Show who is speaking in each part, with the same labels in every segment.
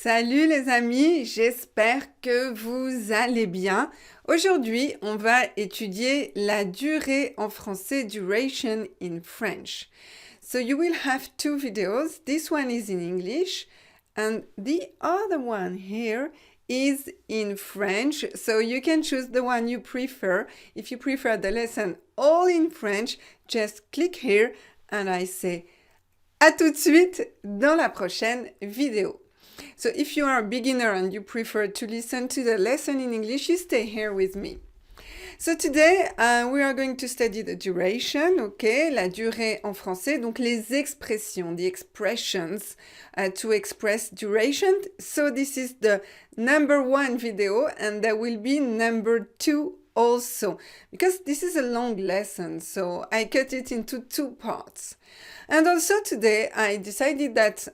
Speaker 1: Salut les amis, j'espère que vous allez bien. Aujourd'hui, on va étudier la durée en français, duration in French. So you will have two videos. This one is in English and the other one here is in French. So you can choose the one you prefer. If you prefer the lesson all in French, just click here and I say à tout de suite dans la prochaine vidéo. So if you are a beginner and you prefer to listen to the lesson in English, you stay here with me. So today, we are going to study the duration, okay, la durée en français, donc les expressions, the expressions to express duration. So this is the number 1 video and there will be number 2 also, because this is a long lesson, so I cut it into 2 parts. And also today, I decided that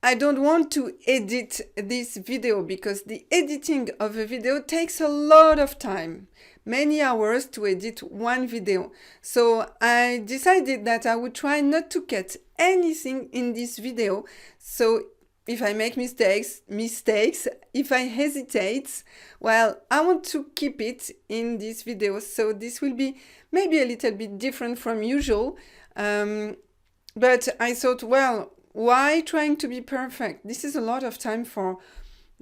Speaker 1: I don't want to edit this video because the editing of a video takes a lot of time, many hours to edit one video. So I decided that I would try not to cut anything in this video. So if I make mistakes, if I hesitate, well, I want to keep it in this video. So this will be maybe a little bit different from usual. But I thought, well, why trying to be perfect? This is a lot of time for,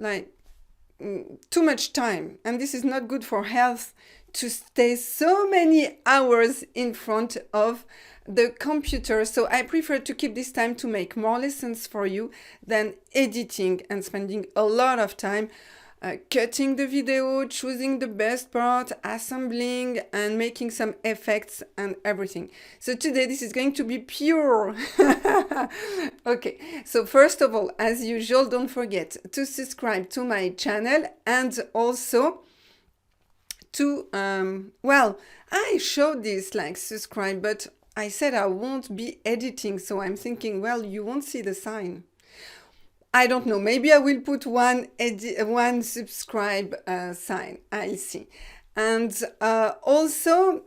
Speaker 1: too much time. And this is not good for health to stay so many hours in front of the computer. So I prefer to keep this time to make more lessons for you than editing and spending a lot of time cutting the video, choosing the best part, assembling and making some effects and everything. So today this is going to be pure. Okay, so first of all, as usual, don't forget to subscribe to my channel and also to, I showed this subscribe, but I said I won't be editing. So I'm thinking, well, you won't see the sign. I don't know. Maybe I will put one subscribe sign. I'll see. And also,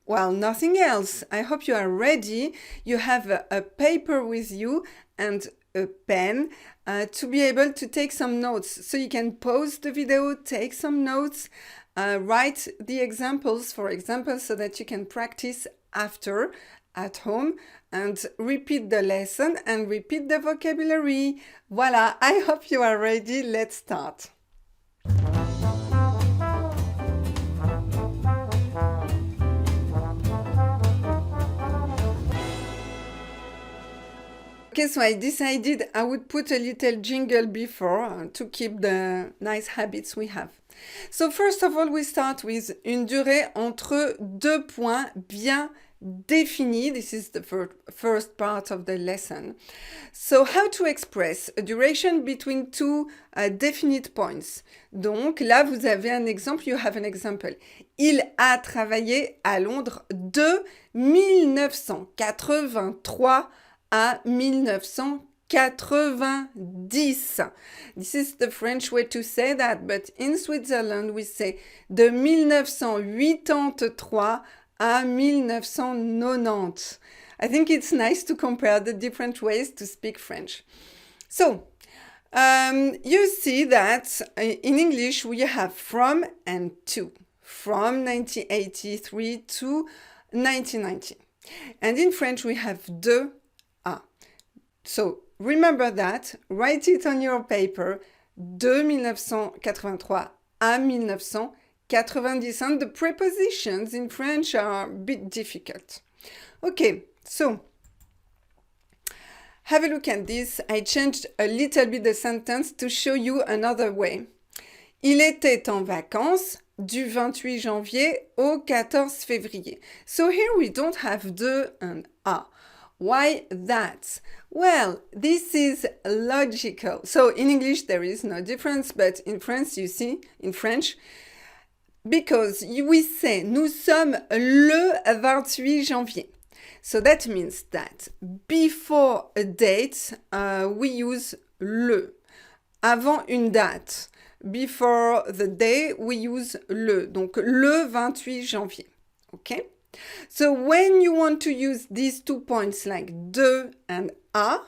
Speaker 1: nothing else. I hope you are ready. You have a paper with you and a pen to be able to take some notes. So you can pause the video, take some notes, write the examples, for example, so that you can practice after at home and repeat the lesson and repeat the vocabulary. Voila, I hope you are ready. Let's start. Okay, so I decided I would put a little jingle before to keep the nice habits we have. So first of all, we start with une durée entre deux points bien définis. This is the first part of the lesson. So how to express a duration between two definite points. Donc là, vous avez un exemple, you have an example. Il a travaillé à Londres de 1983 à 1990. This is the French way to say that, but in Switzerland we say de 1983 à 1990. I think it's nice to compare the different ways to speak French. So, you see that in English we have from and to. From 1983 to 1990. And in French we have de à. So, remember that, write it on your paper, de 1983 à 1990, and the prepositions in French are a bit difficult. Okay, so, have a look at this. I changed a little bit the sentence to show you another way. Il était en vacances du 28 janvier au 14 février. So here we don't have de and à. Why that? Well, this is logical. So in English there is no difference, but in French, you see, in French, because we say nous sommes le 28 janvier. So that means that before a date, we use le. Avant une date, before the day, we use le. Donc le 28 janvier. Okay? So when you want to use these 2 points like de and a.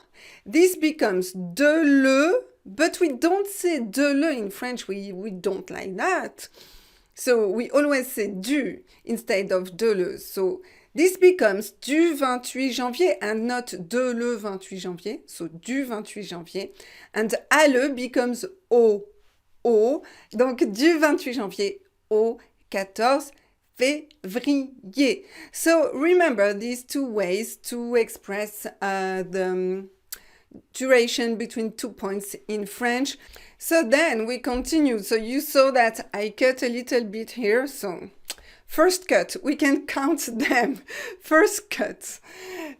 Speaker 1: This becomes de le, but we don't say de le in French. We don't like that. So we always say du instead of de le. So this becomes du 28 janvier and not de le 28 janvier. So du 28 janvier. And à le becomes au. Donc du 28 janvier au 14 février. So remember these two ways to express the duration between 2 points in French. So then we continue. So you saw that I cut a little bit here. So first cut, we can count them. First cut.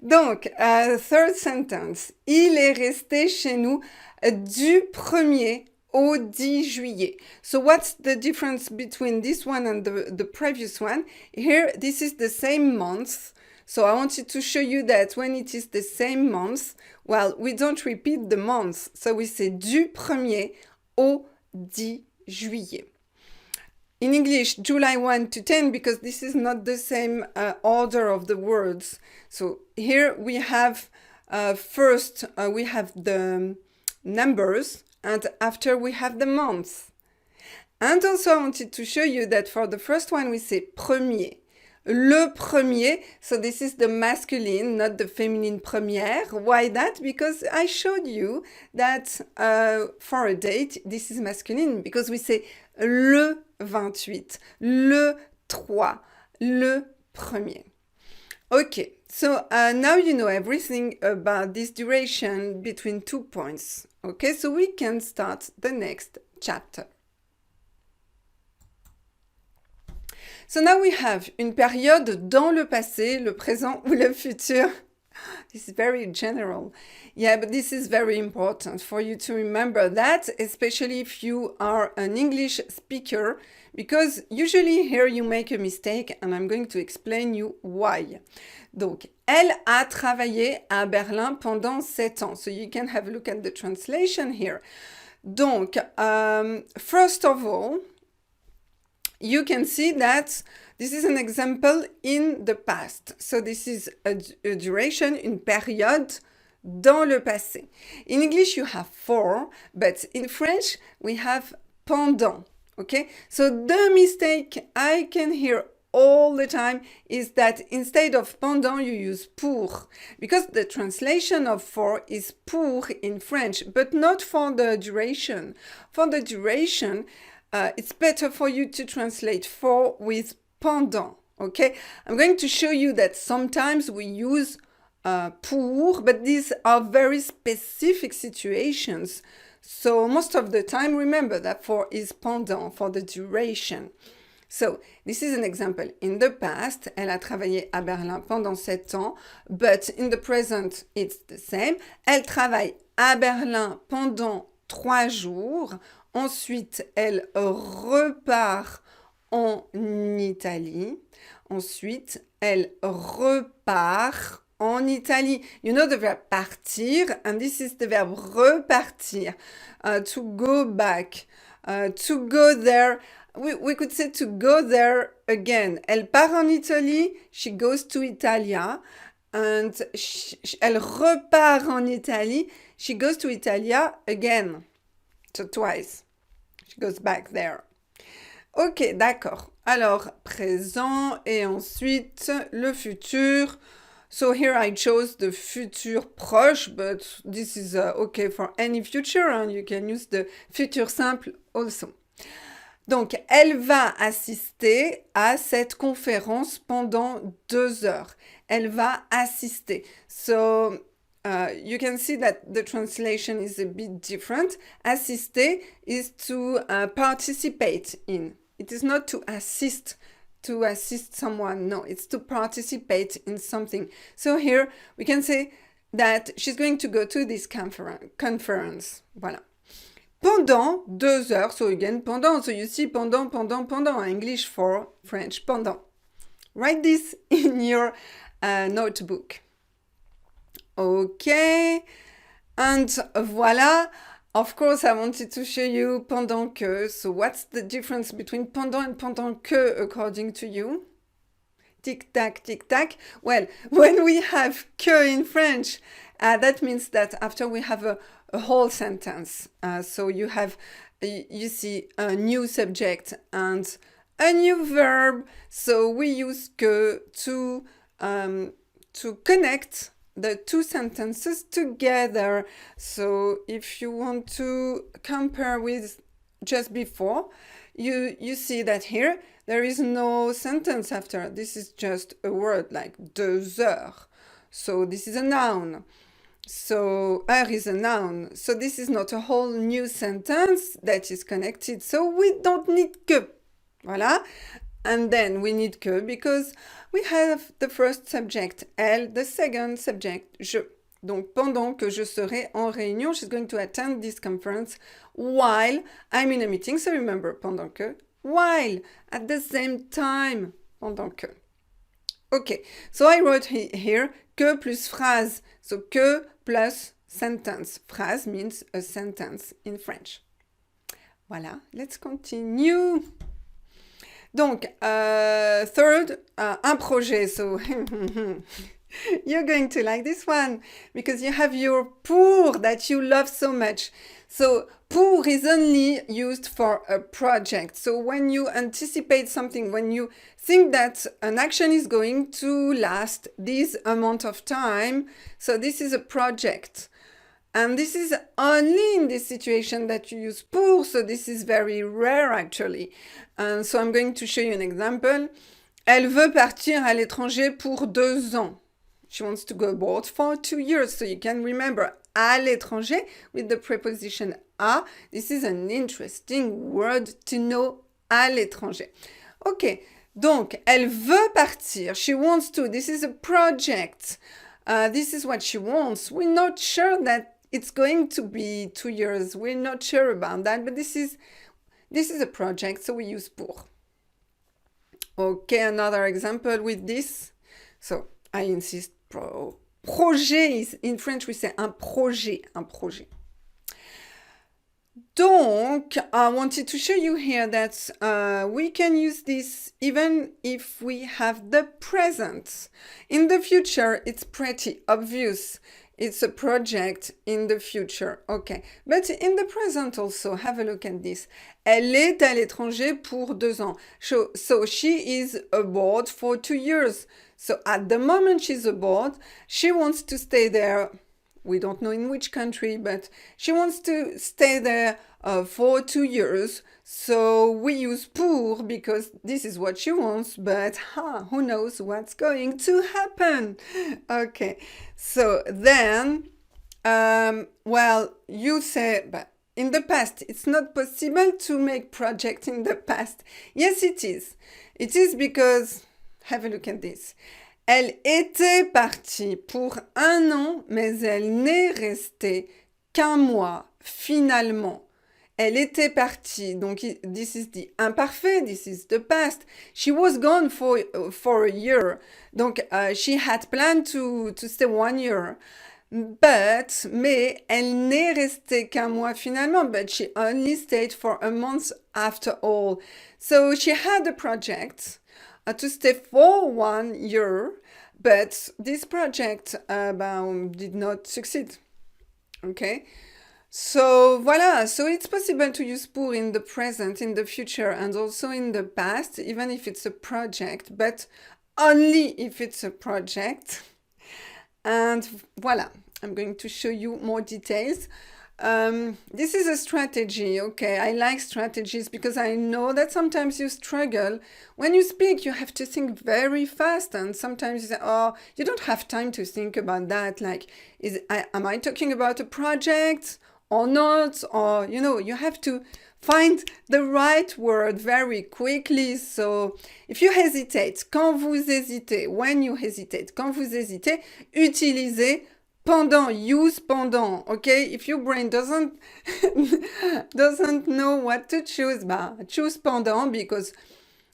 Speaker 1: Donc, third sentence. Il est resté chez nous du 1er au 10 juillet. So what's the difference between this one and the previous one? Here, this is the same month. So I wanted to show you that when it is the same month, well, we don't repeat the months. So we say du 1er au 10 juillet. In English, July 1 to 10, because this is not the same order of the words. So here we have first, we have the numbers, and after we have the months. And also I wanted to show you that for the first one we say premier. Le premier, so this is the masculine, not the feminine première. Why that? Because I showed you that for a date, this is masculine, because we say le 28, le 3, le premier. Okay, so now you know everything about this duration between 2 points. Okay, so we can start the next chapter. So now we have une période dans le passé, le présent ou le futur. This is very general. Yeah, but this is very important for you to remember that, especially if you are an English speaker, because usually here you make a mistake and I'm going to explain you why. Donc, elle a travaillé à Berlin pendant 7 ans. So you can have a look at the translation here. Donc, first of all, you can see that this is an example in the past. So this is a duration, une période dans le passé. In English you have for, but in French we have pendant. Okay? So the mistake I can hear all the time is that instead of pendant you use pour, because the translation of for is pour in French, but not for the duration. For the duration, it's better for you to translate for with pendant, okay? I'm going to show you that sometimes we use pour, but these are very specific situations. So most of the time, remember that for is pendant, for the duration. So this is an example. In the past, elle a travaillé à Berlin pendant 7 ans, but in the present, it's the same. Elle travaille à Berlin pendant 3 jours. Ensuite, elle repart en Italie. Ensuite, elle repart en Italie. You know the verb partir, and this is the verb repartir. To go back, to go there. We could say to go there again. Elle part en Italie, she goes to Italia. And elle repart en Italie, she goes to Italia again. So twice. She goes back there. Ok, d'accord. Alors, présent et ensuite le futur. So here I chose the futur proche, but this is okay for any future, and you can use the futur simple also. Donc, elle va assister à cette conférence pendant 2 heures. Elle va assister. So, you can see that the translation is a bit different. Assister is to participate in. It is not to assist someone. No, it's to participate in something. So here we can say that she's going to go to this conference. Voilà. Pendant 2 heures. So again, pendant. So you see pendant. English for French. Pendant. Write this in your notebook. Okay, and voila. Of course, I wanted to show you pendant que. So what's the difference between pendant and pendant que according to you? Tic-tac, tic-tac. Well, when we have que in French That means that after we have a whole sentence, so you see a new subject and a new verb. So we use que to connect the two sentences together. So if you want to compare with just before, you see that here there is no sentence after. This is just a word like 2 heures. So this is a noun. So heure is a noun. So this is not a whole new sentence that is connected. So we don't need que. Voilà. And then we need que because we have the first subject, elle, the second subject, je. Donc, pendant que je serai en réunion, she's going to attend this conference while I'm in a meeting. So remember, pendant que, while, at the same time, pendant que. Okay, so I wrote here, que plus phrase. So, que plus sentence. Phrase means a sentence in French. Voilà, let's continue. Donc, third, un projet. So, you're going to like this one because you have your pour that you love so much. So, pour is only used for a project. So, when you anticipate something, when you think that an action is going to last this amount of time, so this is a project. And this is only in this situation that you use pour, so this is very rare actually. And so I'm going to show you an example. Elle veut partir à l'étranger pour 2 ans. She wants to go abroad for 2 years. So you can remember à l'étranger with the preposition à. This is an interesting word to know, à l'étranger. Ok, donc elle veut partir. She wants to. This is a project. This is what she wants. We're not sure that it's going to be 2 years. We're not sure about that, but this is a project, so we use pour. Okay, another example with this. So I insist. Projet is in French we say un projet. Donc, I wanted to show you here that we can use this even if we have the present. In the future, it's pretty obvious. It's a project in the future. Okay. But in the present also, have a look at this. Elle est à l'étranger pour 2 ans. So she is abroad for 2 years. So at the moment she's abroad, she wants to stay there. We don't know in which country, but she wants to stay there for 2 years. So we use pour because this is what she wants, but who knows what's going to happen? Okay, so then, you say, but in the past, it's not possible to make project in the past. Yes, it is. It is because, have a look at this. Elle était partie pour 1 an, mais elle n'est restée qu'1 mois, finalement. Elle était partie, donc this is the imparfait, this is the past. She was gone for a year, donc she had planned to stay 1 year. Mais elle n'est restée qu'1 mois finalement, but she only stayed for a month after all. So she had a project to stay for 1 year, but this project did not succeed. Okay? So voilà, so it's possible to use pour in the present, in the future, and also in the past, even if it's a project, but only if it's a project. And voilà, I'm going to show you more details. This is a strategy, okay? I like strategies because I know that sometimes you struggle. When you speak, you have to think very fast, and sometimes you say, oh, you don't have time to think about that. Like, am I talking about a project or not? Or, you have to find the right word very quickly. So, if you hesitate, quand vous hésitez, when you hesitate, quand vous hésitez, utilisez pendant, use pendant, okay? If your brain doesn't know what to choose, choose pendant because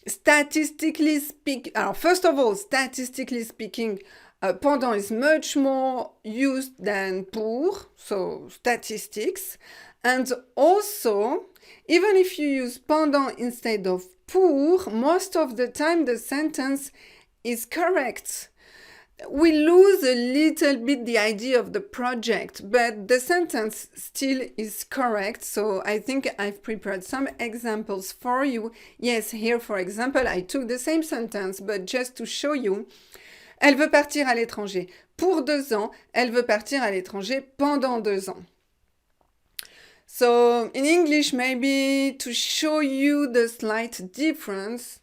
Speaker 1: statistically speaking, first of all, statistically speaking, pendant is much more used than pour, so statistics. And also, even if you use pendant instead of pour, most of the time the sentence is correct. we lose a little bit the idea of the project, but the sentence still is correct. So I think I've prepared some examples for you. Yes, here, for example, I took the same sentence, but just to show you, elle veut partir à l'étranger. Pour 2 ans, elle veut partir à l'étranger pendant 2 ans. So in English, maybe to show you the slight difference,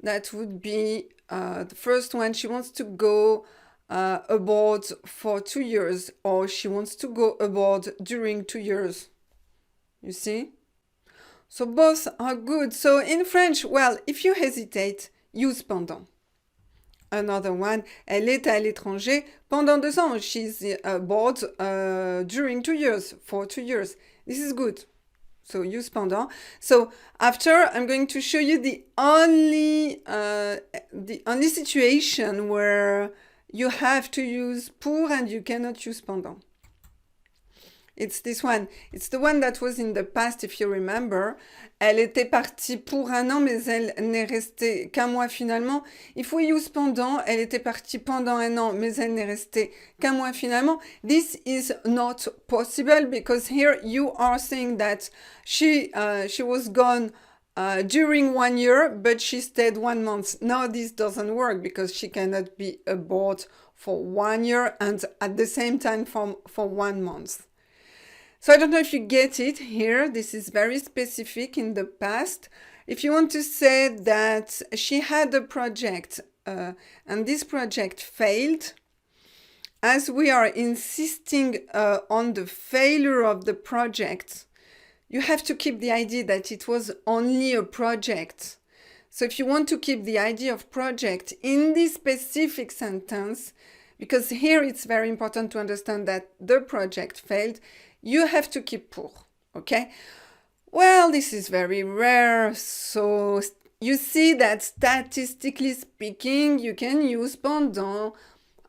Speaker 1: that would be the first one, she wants to go abroad for 2 years, or she wants to go abroad during 2 years. You see? So both are good. So in French, well, if you hesitate, use pendant. Another one, elle est à l'étranger pendant 2 ans. She's abroad during 2 years, for 2 years. This is good. So use pendant. So after, I'm going to show you the only situation where you have to use pour and you cannot use pendant. It's this one. It's the one that was in the past, if you remember. Elle était partie pour 1 an, mais elle n'est restée qu'1 mois finalement. If we use pendant, elle était partie pendant 1 an, mais elle n'est restée qu'1 mois finalement. This is not possible because here you are saying that she was gone during 1 year, but she stayed 1 month. No, this doesn't work because she cannot be abroad for 1 year and at the same time for 1 month. So I don't know if you get it here. This is very specific in the past. If you want to say that she had a project and this project failed, as we are insisting on the failure of the project, you have to keep the idea that it was only a project. So if you want to keep the idea of project in this specific sentence, because here it's very important to understand that the project failed, you have to keep pour, okay? Well, this is very rare, so you see that statistically speaking, you can use pendant,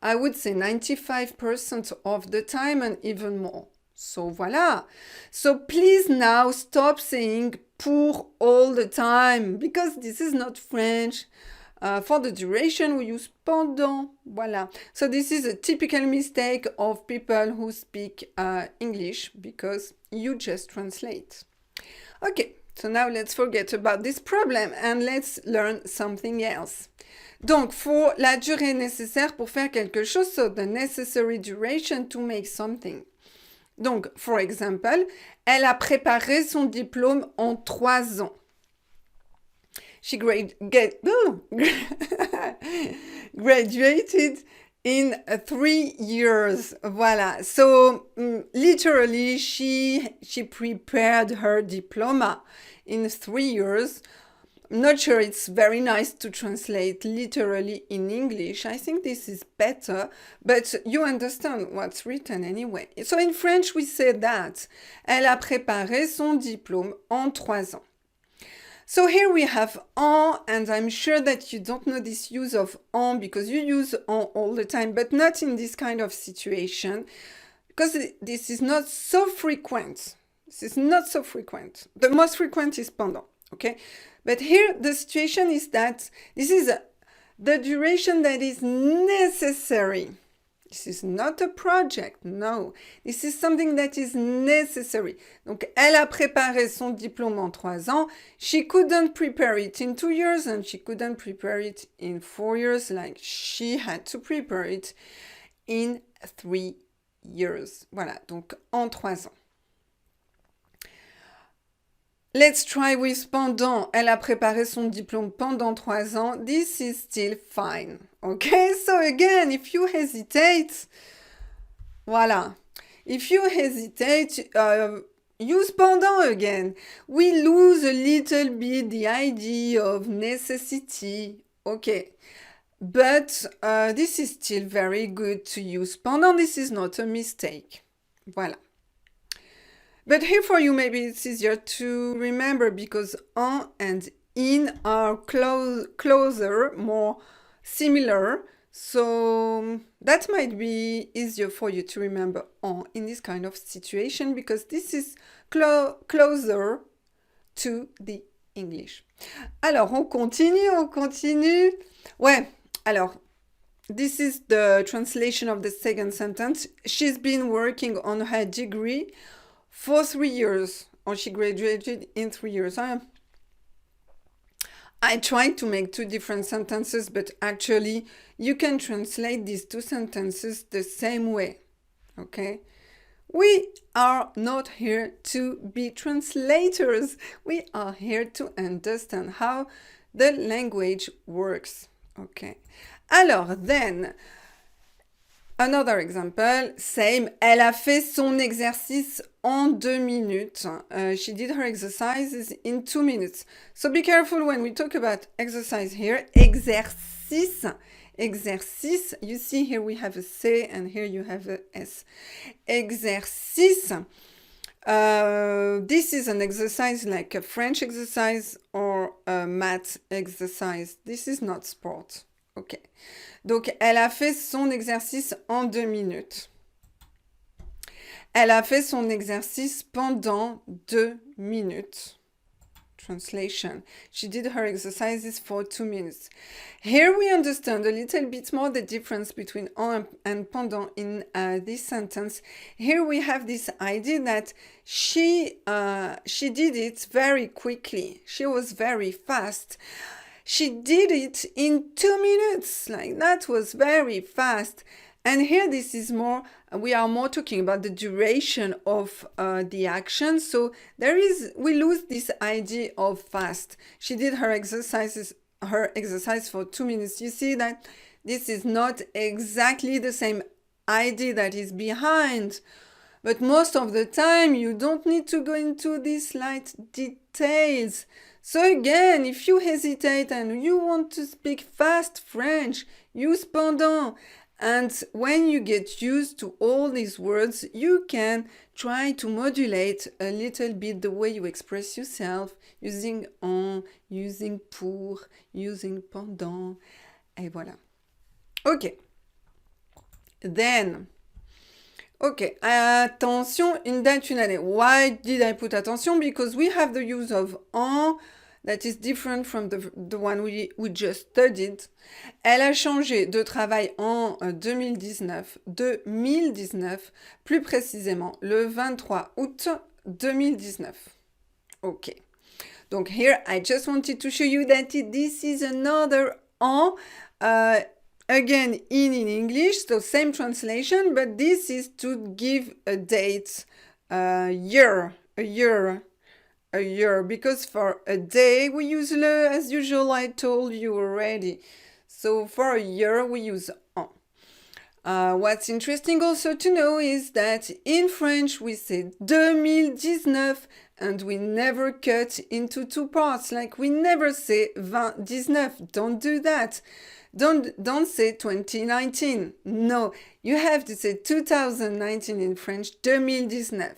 Speaker 1: I would say 95% of the time and even more. So voilà. So please now stop saying pour all the time, because this is not French. For the duration, we use pendant. Voilà. So this is a typical mistake of people who speak English because you just translate. Okay, so now let's forget about this problem and let's learn something else. Donc, faut la durée nécessaire pour faire quelque chose, so the necessary duration to make something. Donc, for example, elle a préparé son diplôme en 3 ans. She graduated in 3 years. Voilà. So literally, she prepared her diploma in 3 years. I'm not sure it's very nice to translate literally in English. I think this is better, but you understand what's written anyway. So in French, we say that. Elle a préparé son diplôme en 3 ans. So here we have en, and I'm sure that you don't know this use of en because you use en all the time, but not in this kind of situation because this is not so frequent. This is not so frequent. The most frequent is pendant, okay? But here the situation is that this is the duration that is necessary. This is not a project, no. This is something that is necessary. Donc, elle a préparé son diplôme en 3 ans. She couldn't prepare it in 2 years and she couldn't prepare it in 4 years, like she had to prepare it in 3 years. Voilà, donc en 3 ans. Let's try with pendant. Elle a préparé son diplôme pendant 3 ans. This is still fine. Okay, so again, if you hesitate, voilà. If you hesitate, use pendant again. We lose a little bit the idea of necessity. Okay, but this is still very good to use pendant. This is not a mistake. Voilà. But here for you, maybe it's easier to remember because en and in are closer, more similar. So that might be easier for you to remember en in this kind of situation because this is closer to the English. Alors, on continue. Ouais, alors, this is the translation of the second sentence. She's been working on her degree for 3 years, or she graduated in 3 years. I tried to make two different sentences, but actually you can translate these two sentences the same way, okay? We are not here to be translators. We are here to understand how the language works, okay? Alors, then, another example, same. Elle a fait son exercice en 2 minutes. She did her exercises in 2 minutes. So be careful when we talk about exercise here. Exercice. Exercice. You see here we have a C and here you have a S. Exercice. This is an exercise like a French exercise or a math exercise. This is not sport. Ok. Donc, elle a fait son exercice en 2 minutes. Elle a fait son exercice pendant 2 minutes. Translation. She did her exercises for 2 minutes. Here we understand a little bit more the difference between en and pendant in this sentence. Here we have this idea that she did it very quickly. She was very fast. She did it in 2 minutes. Like, that was very fast. And here this is more, we are more talking about the duration of the action. So we lose this idea of fast. She did her exercise for 2 minutes. You see that this is not exactly the same idea that is behind. But most of the time, you don't need to go into these slight details. So again, if you hesitate and you want to speak fast French, use pendant. And when you get used to all these words, you can try to modulate a little bit the way you express yourself, using en, using pour, using pendant, et voilà. Ok. Then, okay, attention, une date, une année. Why did I put attention? Because we have the use of en that is different from the one we just studied. Elle a changé de travail en 2019, plus précisément le 23 août 2019. Okay. Donc here, I just wanted to show you that this is another en, again in English, so same translation, but this is to give a date, a year, because for a day we use le, as usual, I told you already. So for a year we use en. What's interesting also to know is that in French we say 2019 and we never cut into two parts, like we never say 2019. Don't do that. Don't say 2019. No, you have to say 2019 in French, 2019.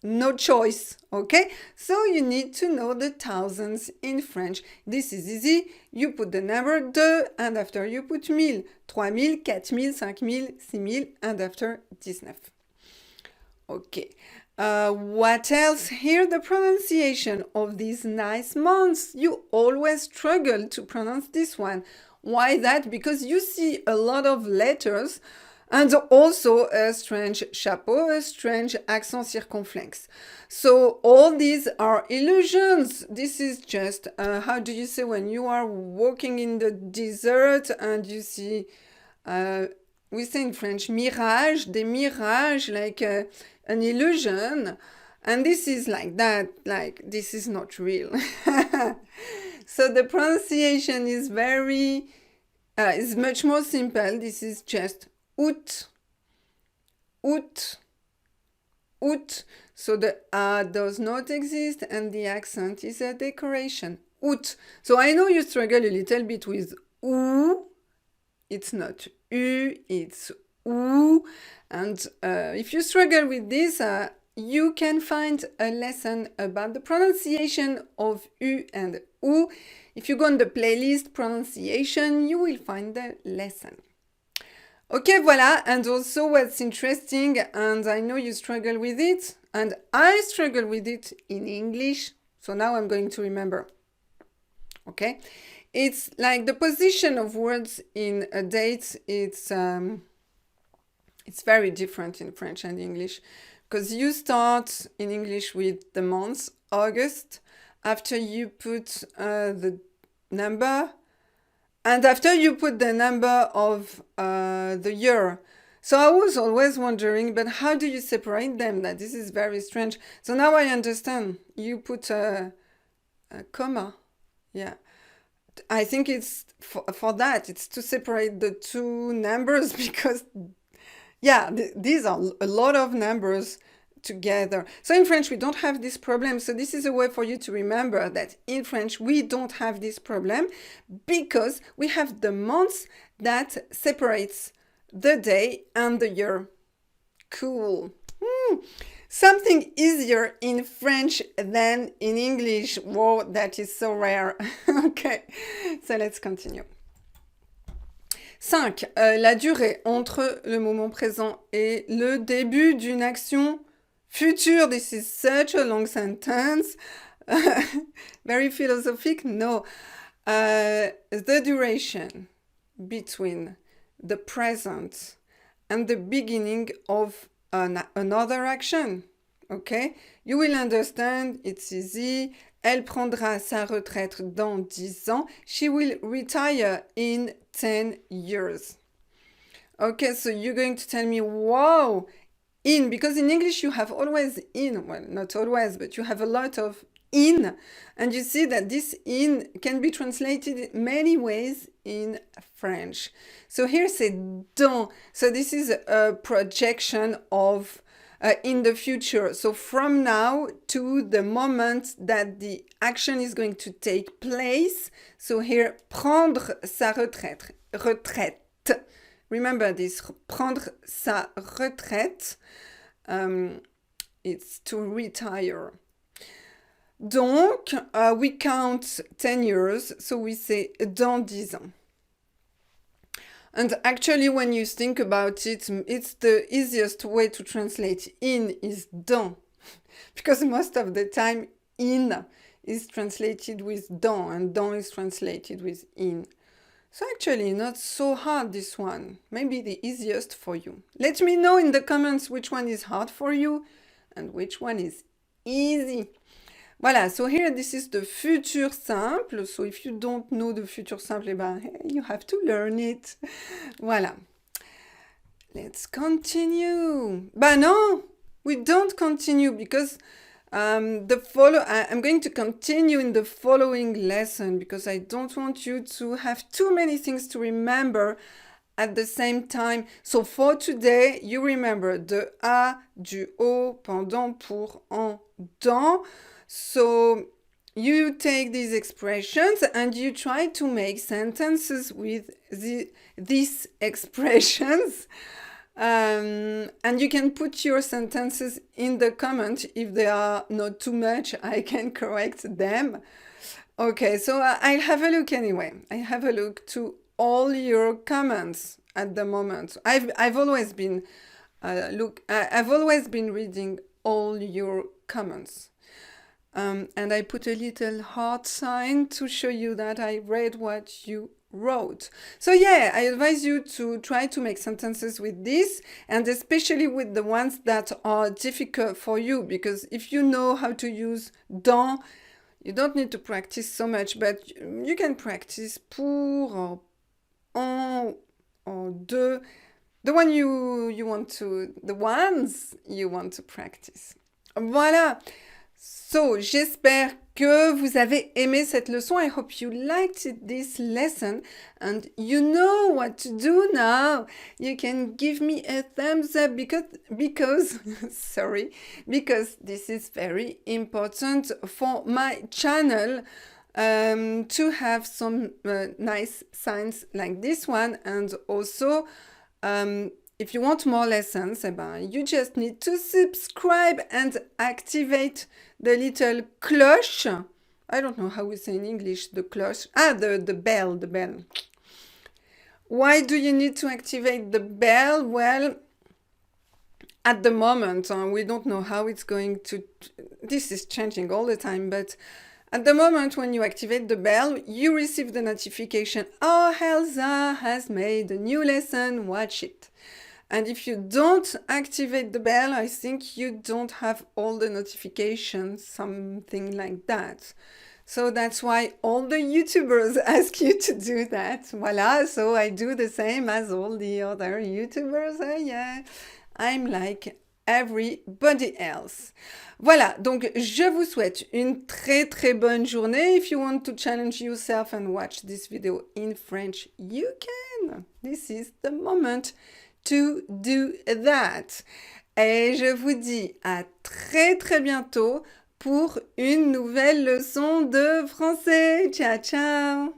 Speaker 1: No choice, okay? So you need to know the thousands in French. This is easy. You put the number 2 and after you put 1000, 3000, 4000, 5000, 6000 and after 19. Okay. What else? Here, the pronunciation of these nice months. You always struggle to pronounce this one. Why that? Because you see a lot of letters and also a strange chapeau, a strange accent circonflexe. So all these are illusions. This is just, how do you say, when you are walking in the desert and you see, we say in French, mirage, des mirages, like an illusion. And this is like that, like this is not real. So the pronunciation is is much more simple. This is just août, août, août. So the A does not exist and the accent is a decoration. Août. So I know you struggle a little bit with ou. It's not u, it's ou. And if you struggle with this, you can find a lesson about the pronunciation of u and ou. If you go on the playlist pronunciation, you will find the lesson. Okay, voilà. And also what's interesting, and I know you struggle with it, and I struggle with it in English. So now I'm going to remember. okay? It's like the position of words in a date, it's very different in French and English, because you start in English with the month, August, after you put the number, and after you put the number of the year. So I was always wondering, but how do you separate them? That this is very strange. So now I understand. You put a comma. Yeah. I think it's for that. It's to separate the two numbers because, yeah, these are a lot of numbers together. So in French, we don't have this problem. So this is a way for you to remember that in French, we don't have this problem because we have the months that separates the day and the year. Cool. Something easier in French than in English. Whoa, that is so rare. Okay, so let's continue. 5. La durée entre le moment présent et le début d'une action future. This is such a long sentence. Very philosophic? No. The duration between the present and the beginning of another action. Okay? You will understand, it's easy. Elle prendra sa retraite dans 10 ans. She will retire in 10 years. Okay, so you're going to tell me, wow, in, because in English you have always in, well, not always, but you have a lot of in, and you see that this in can be translated in many ways in French. So here say dans, so this is a projection of in the future. So from now to the moment that the action is going to take place. So here, prendre sa retraite. Retraite. Remember this, prendre sa retraite. It's to retire. Donc, we count 10 years, so we say dans 10 ans. And actually, when you think about it, it's the easiest way to translate in is dans. Because most of the time, in is translated with dans, and dans is translated with in. So actually, not so hard, this one. Maybe the easiest for you. Let me know in the comments which one is hard for you and which one is easy. Voilà, so here this is the futur simple. So if you don't know the futur simple, you have to learn it. Voilà. Let's continue. No, we don't continue because I'm going to continue in the following lesson because I don't want you to have too many things to remember at the same time. So for today, you remember the à, du au, pendant, pour, en, dans. So you take these expressions and you try to make sentences with these expressions. And you can put your sentences in the comment. If they are not too much, I can correct them. Okay, so I'll have a look anyway. I have a look to all your comments at the moment. I've always been I've always been reading all your comments. And I put a little heart sign to show you that I read what you wrote. So yeah, I advise you to try to make sentences with this, and especially with the ones that are difficult for you, because if you know how to use dans, you don't need to practice so much, but you can practice pour or en or de, the ones you want to practice. Voilà. So, j'espère que vous avez aimé cette leçon. I hope you liked this lesson and you know what to do now. You can give me a thumbs up because this is very important for my channel to have some nice signs like this one, and also if you want more lessons, you just need to subscribe and activate the little cloche. I don't know how we say in English, the cloche. The bell. Why do you need to activate the bell? Well, at the moment, we don't know how it's going to... This is changing all the time, but At the moment when you activate the bell, you receive the notification, oh, Elsa has made a new lesson, watch it. And if you don't activate the bell, I think you don't have all the notifications, something like that. So that's why all the YouTubers ask you to do that. Voila, so I do the same as all the other YouTubers. Yeah, I'm like everybody else. Voilà, donc je vous souhaite une très très bonne journée. If you want to challenge yourself and watch this video in French, you can. This is the moment to do that. Et je vous dis à très très bientôt pour une nouvelle leçon de français. Ciao, ciao!